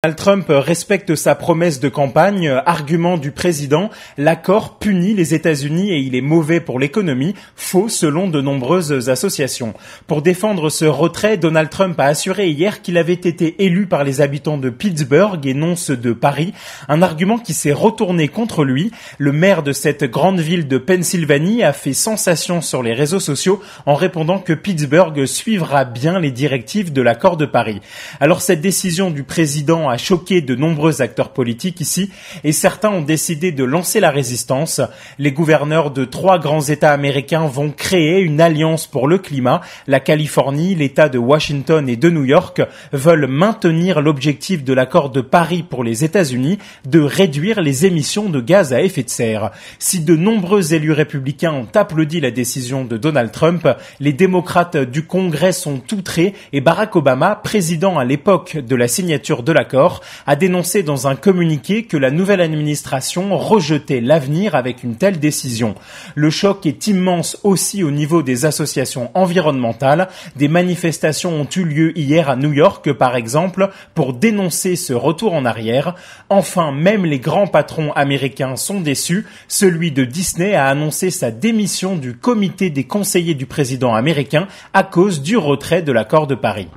Donald Trump respecte sa promesse de campagne. Argument du président, l'accord punit les États-Unis et il est mauvais pour l'économie, faux selon de nombreuses associations. Pour défendre ce retrait, Donald Trump a assuré hier qu'il avait été élu par les habitants de Pittsburgh et non ceux de Paris, un argument qui s'est retourné contre lui. Le maire de cette grande ville de Pennsylvanie a fait sensation sur les réseaux sociaux en répondant que Pittsburgh suivra bien les directives de l'accord de Paris. Alors cette décision du président a choqué de nombreux acteurs politiques ici et certains ont décidé de lancer la résistance. Les gouverneurs de 3 grands États américains vont créer une alliance pour le climat. La Californie, l'État de Washington et de New York veulent maintenir l'objectif de l'accord de Paris pour les États-Unis de réduire les émissions de gaz à effet de serre. Si de nombreux élus républicains ont applaudi la décision de Donald Trump, les démocrates du Congrès sont outrés et Barack Obama, président à l'époque de la signature de l'accord, a dénoncé dans un communiqué que la nouvelle administration rejetait l'avenir avec une telle décision. Le choc est immense aussi au niveau des associations environnementales. Des manifestations ont eu lieu hier à New York, par exemple, pour dénoncer ce retour en arrière. Enfin, même les grands patrons américains sont déçus. Celui de Disney a annoncé sa démission du comité des conseillers du président américain à cause du retrait de l'accord de Paris.